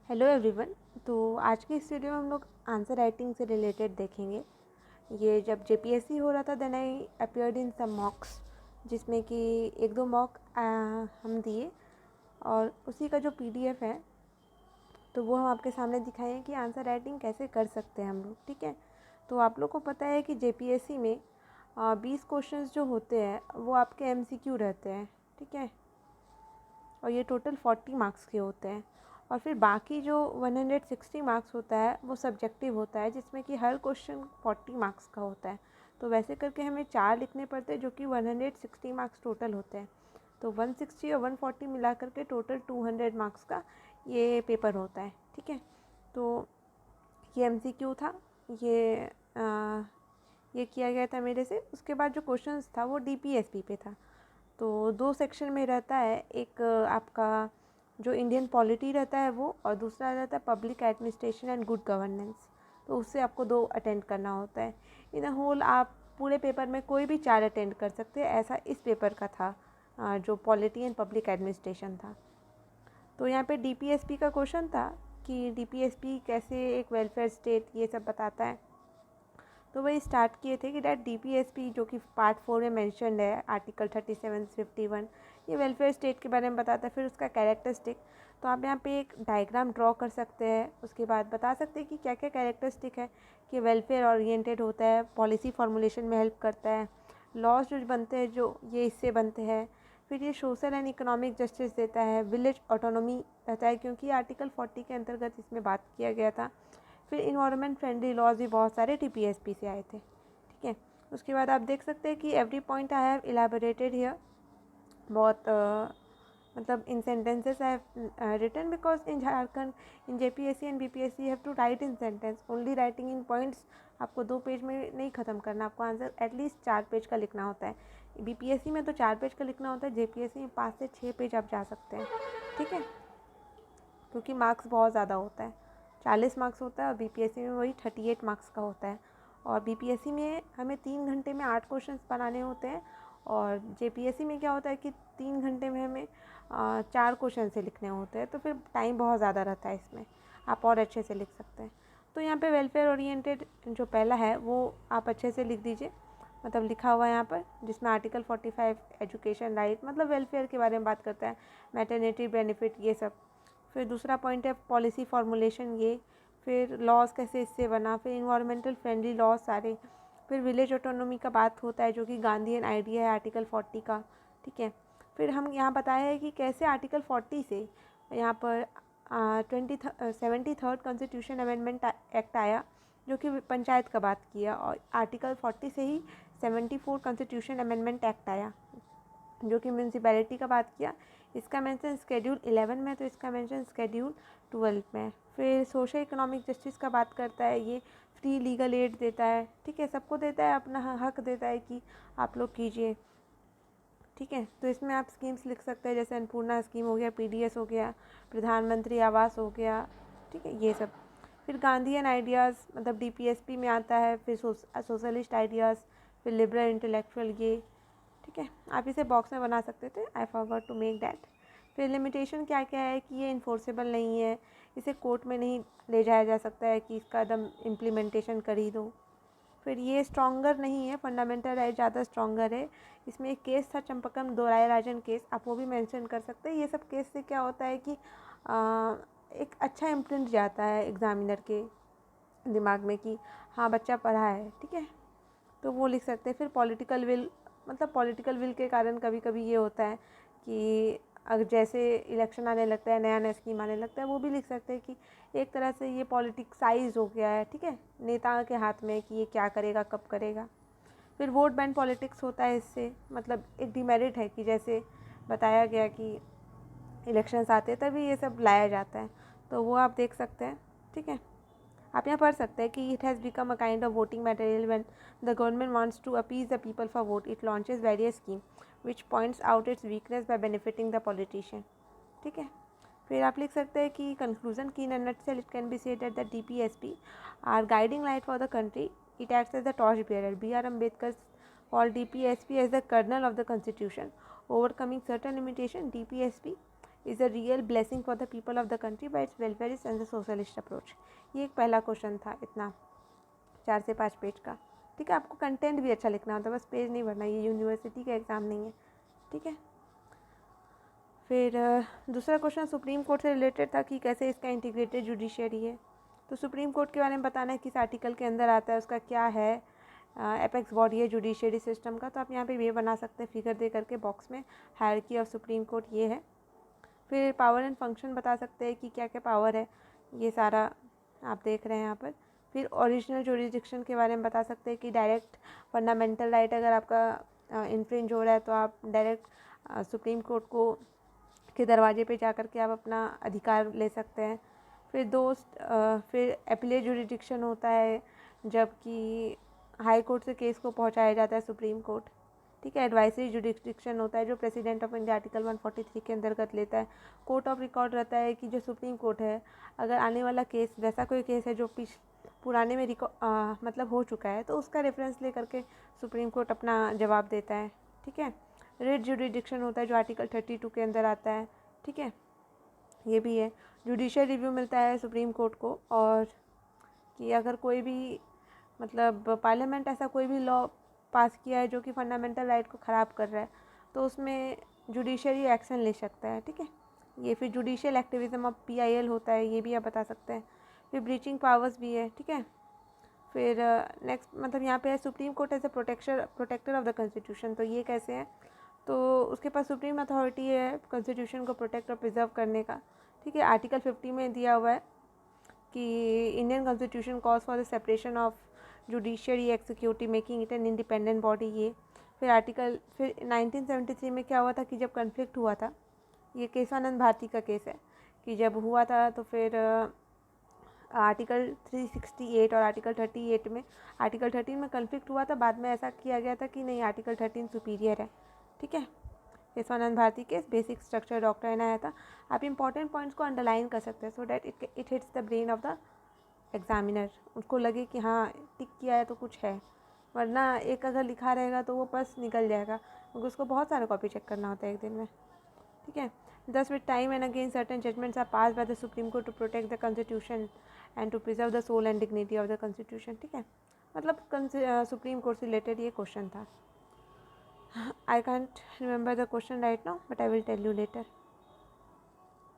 Hello everyone. तो आज की इस वीडियो में हम लोग आंसर राइटिंग से रिलेटेड देखेंगे। ये जब जेपीएससी हो रहा था देन आई अपीयर्ड इन सम मॉक्स, जिसमें कि एक दो मॉक हम दिए और उसी का जो पीडीएफ है तो वो हम आपके सामने दिखाएं कि आंसर राइटिंग कैसे कर सकते हैं हम लोग। ठीक है, तो आप लोग को पता है कि जेपीएससी में 20 क्वेश्चंस जो होते हैं वो आपके एमसीक्यू रहते हैं। ठीक है, और ये टोटल 40 मार्क्स के होते हैं। और फिर बाकी जो 160 मार्क्स होता है वो सब्जेक्टिव होता है, जिसमें कि हर क्वेश्चन 40 मार्क्स का होता है। तो वैसे करके हमें 4 लिखने पड़ते हैं, जो कि 160 मार्क्स टोटल होते हैं। तो 160 और 140 मिला करके टोटल 200 मार्क्स का ये पेपर होता है। ठीक है, तो ये एमसीक्यू था। ये आ, ये किया गया था मेरे से। उसके बाद जो क्वेश्चंस था वो डीपीएसपी पे था। तो दो सेक्शन में रहता है, एक आपका जो इंडियन पॉलिटी रहता है वो, और दूसरा रहता है public administration and good governance. तो उससे आपको 2 अटेंड करना होता है। इन अ होल आप पूरे पेपर में कोई भी 4 अटेंड कर सकते हैं, ऐसा इस पेपर का था जो पॉलिटी एंड पब्लिक एडमिनिस्ट्रेशन था। तो यहाँ पे डीपीएसपी का क्वेश्चन था कि डीपीएसपी कैसे एक वेलफेयर स्टेट ये सब बताता है। तो वही स्टार्ट किए थे कि डैट डीपीएसपी जो कि पार्ट 4 में मेंशन्ड है, आर्टिकल 37 51, ये वेलफेयर स्टेट के बारे में बताता है। फिर उसका कैरेक्टरिस्टिक, तो आप यहाँ पे एक डायग्राम ड्रॉ कर सकते हैं। उसके बाद बता सकते हैं कि क्या क्या कैरेक्टरिस्टिक है कि वेलफेयर ओरिएंटेड होता है, पॉलिसी फॉर्मुलेशन में हेल्प करता है, लॉज जो बनते हैं जो ये इससे बनते हैं। फिर ये सोशल एंड इकोनॉमिक जस्टिस देता है, विलेज ऑटोनॉमी रहता है क्योंकि आर्टिकल 40 के अंतर्गत इसमें बात किया गया था। फिर इन्वायरमेंट फ्रेंडली लॉज भी बहुत सारे टीपीएसपी से आए थे। ठीक है, उसके बाद आप देख सकते हैं कि every point I have elaborated here. बहुत मतलब in sentences I have written because in Jharkhand in JPSC and BPSC you have to write in sentence only. Writing in points आपको 2 पेज में नहीं ख़त्म करना, आपको आंसर एटलीस्ट 4 पेज का लिखना होता है। बीपीएससी में तो 4 पेज का लिखना होता है, जेपीएससी में 5 से 6 पेज आप जा सकते हैं। ठीक है, क्योंकि मार्क्स बहुत ज़्यादा होता है, 40 मार्क्स होता है और बीपीएससी में वही 38 मार्क्स का होता है। और बीपीएससी में हमें 3 घंटे में 8 क्वेश्चंस बनाने होते हैं, और जेपीएससी में क्या होता है कि 3 घंटे में हमें 4 क्वेश्चन से लिखने होते हैं। तो फिर टाइम बहुत ज़्यादा रहता है इसमें, आप और अच्छे से लिख सकते हैं। तो यहाँ पे वेलफेयर ओरिएंटेड जो पहला है वो आप अच्छे से लिख दीजिए, मतलब लिखा हुआ है यहाँ पर, जिसमें आर्टिकल 45 एजुकेशन राइट मतलब वेलफेयर के बारे में बात करता है, मैटरनिटी बेनिफिट ये सब। फिर दूसरा पॉइंट है पॉलिसी फॉर्मुलेशन ये, फिर लॉज कैसे इससे बना, फिर इन्वायरमेंटल फ्रेंडली लॉज सारे, फिर विलेज ऑटोनॉमी का बात होता है जो कि गांधीयन आइडिया है आर्टिकल 40 का। ठीक है, फिर हम यहाँ बताया है कि कैसे आर्टिकल 40 से यहाँ पर 73rd कॉन्स्टिट्यूशन अमेंडमेंट एक्ट आया, जो कि पंचायत का बात किया, और आर्टिकल 40 से ही 74 कॉन्स्टिट्यूशन अमेंडमेंट एक्ट आया जो कि म्यूनसिपैलिटी का बात किया। इसका मेंशन स्केड्यूल 11 में, तो इसका मेंशन स्केड्यूल 12 में। फिर सोशल इकोनॉमिक जस्टिस का बात करता है, ये फ्री लीगल एड देता है। ठीक है, सबको देता है, अपना हक देता है कि आप लोग कीजिए। ठीक है, तो इसमें आप स्कीम्स लिख सकते हैं, जैसे अन्नपूर्णा स्कीम हो गया, पीडीएस हो गया, प्रधानमंत्री आवास हो गया। ठीक है, ये सब। फिर गांधीयन आइडियाज़ मतलब डीपीएसपी में आता है, फिर सोशलिस्ट आइडियाज़, फिर लिबरल इंटेलेक्चुअल ये। ठीक है, आप इसे बॉक्स में बना सकते थे, I forgot to make that. फिर लिमिटेशन क्या क्या है कि ये इन्फोर्सेबल नहीं है, इसे कोर्ट में नहीं ले जाया जा सकता है कि इसका एकदम इम्प्लीमेंटेशन कर ही दो। फिर ये स्ट्रॉन्गर नहीं है, फंडामेंटल राइट ज़्यादा स्ट्रॉन्गर है। इसमें एक केस था चंपकम दोराय राजन केस, आप वो भी मेंशन कर सकते हैं। ये सब केस से क्या होता है कि एक अच्छा इम्प्रिंट जाता है एग्जामिनर के दिमाग में कि हाँ बच्चा पढ़ा है। ठीक है, तो वो लिख सकते हैं। फिर पॉलिटिकल विल, मतलब पॉलिटिकल विल के कारण कभी कभी ये होता है कि अगर जैसे इलेक्शन आने लगता है, नया नया स्कीम आने लगता है, वो भी लिख सकते हैं कि एक तरह से ये पॉलिटिक्साइज हो गया है। ठीक है, नेता के हाथ में कि ये क्या करेगा कब करेगा। फिर वोट बैंक पॉलिटिक्स होता है इससे, मतलब एक डिमेरिट है कि जैसे बताया गया कि इलेक्शंस आते हैं तभी ये सब लाया जाता है, तो वो आप देख सकते हैं। ठीक है, आप यहाँ पढ़ सकते हैं कि it has become a kind of voting material when the government wants to appease the people for vote it launches various scheme which points out its weakness by benefiting the politician. ठीक है, फिर आप लिख सकते हैं कि conclusion की in a nutshell it can be said that the DPSP are guiding light for the country, it acts as the torch bearer. B.R. Ambedkar called DPSP as the kernel of the constitution. Overcoming certain limitation, DPSP is a real blessing for the people of the country by its welfarist and the socialist approach. ये एक पहला question था, इतना 4 से 5 page का। ठीक है, आपको कंटेंट भी अच्छा लिखना होता है, बस पेज नहीं भरना, ये यूनिवर्सिटी का एग्ज़ाम नहीं है। ठीक है, फिर दूसरा क्वेश्चन सुप्रीम कोर्ट से रिलेटेड था कि कैसे इसका इंटीग्रेटेड जुडिशरी है। तो सुप्रीम कोर्ट के बारे में बताना है किस आर्टिकल के अंदर आता है, उसका क्या है, एपेक्स बॉडी है जुडिशरी सिस्टम का। तो आप यहाँ पे ये बना सकते हैं फिगर दे करके बॉक्स में, हायरार्की ऑफ सुप्रीम कोर्ट ये है। फिर पावर एंड फंक्शन बता सकते हैं कि क्या क्या पावर है, ये सारा आप देख रहे हैं यहाँ पर। फिर ओरिजिनल जुरिडिक्शन के बारे में बता सकते हैं कि डायरेक्ट फंडामेंटल राइट अगर आपका इन्फ्रिंज हो रहा है तो आप डायरेक्ट सुप्रीम कोर्ट को के दरवाजे पे जा कर के आप अपना अधिकार ले सकते हैं। फिर फिर अपीलेट जुरिडिक्शन होता है जबकि हाई कोर्ट से केस को पहुंचाया जाता है सुप्रीम कोर्ट। ठीक है, एडवाइजरी जुरिडिक्शन होता है जो प्रेसिडेंट ऑफ इंडिया आर्टिकल 143 के अंतर्गत लेता है। कोर्ट ऑफ रिकॉर्ड रहता है कि जो सुप्रीम कोर्ट है, अगर आने वाला केस वैसा कोई केस है जो पुराने में मतलब हो चुका है, तो उसका रेफरेंस ले करके सुप्रीम कोर्ट अपना जवाब देता है। ठीक है, रिट जुरिडिक्शन होता है जो आर्टिकल 32 के अंदर आता है। ठीक है, ये भी है। जुडिशियल रिव्यू मिलता है सुप्रीम कोर्ट को, और कि अगर कोई भी मतलब पार्लियामेंट ऐसा कोई भी लॉ पास किया है जो कि फंडामेंटल राइट को ख़राब कर रहा है, तो उसमें जुडिशरी एक्शन ले सकता है। ठीक है, ये फिर जुडिशियल एक्टिविज्म ऑफ PIL होता है, ये भी आप बता सकते हैं। फिर ब्रीचिंग पावर्स भी है। ठीक है, फिर नेक्स्ट मतलब यहाँ पे है Supreme Court as a protector of the constitution. तो ये कैसे है, तो उसके पास सुप्रीम अथॉरिटी है कॉन्स्टिट्यूशन को प्रोटेक्ट और प्रिजर्व करने का। ठीक है, आर्टिकल 50 में दिया हुआ है कि Indian constitution calls for the separation of judiciary executive making it an independent body. ये फिर 1973 में क्या हुआ था कि जब कन्फ्लिक्ट हुआ था, ये केशवानंद भारती का केस है कि जब हुआ था तो फिर आर्टिकल 368 और आर्टिकल 38 में, आर्टिकल 13 में कन्फ्लिक्ट हुआ था, बाद में ऐसा किया गया था कि नहीं आर्टिकल 13 सुपीरियर है। ठीक है, Kesavananda Bharati case basic structure doctrine आया था। आप इंपॉर्टेंट पॉइंट्स को अंडरलाइन कर सकते हैं so that it hits the brain of the examiner, उसको लगे कि हाँ टिक किया है तो कुछ है, वरना एक अगर लिखा रहेगा तो वो बस निकल जाएगा, क्योंकि उसको बहुत सारा कॉपी चेक करना होता है एक दिन में। ठीक है, thus with time and again certain judgments are passed by the Supreme Court to protect the Constitution and to preserve the soul and dignity of the Constitution। ठीक है, मतलब सुप्रीम कोर्ट से रिलेटेड ये क्वेश्चन था। I can't remember the question right now, but I will tell you later.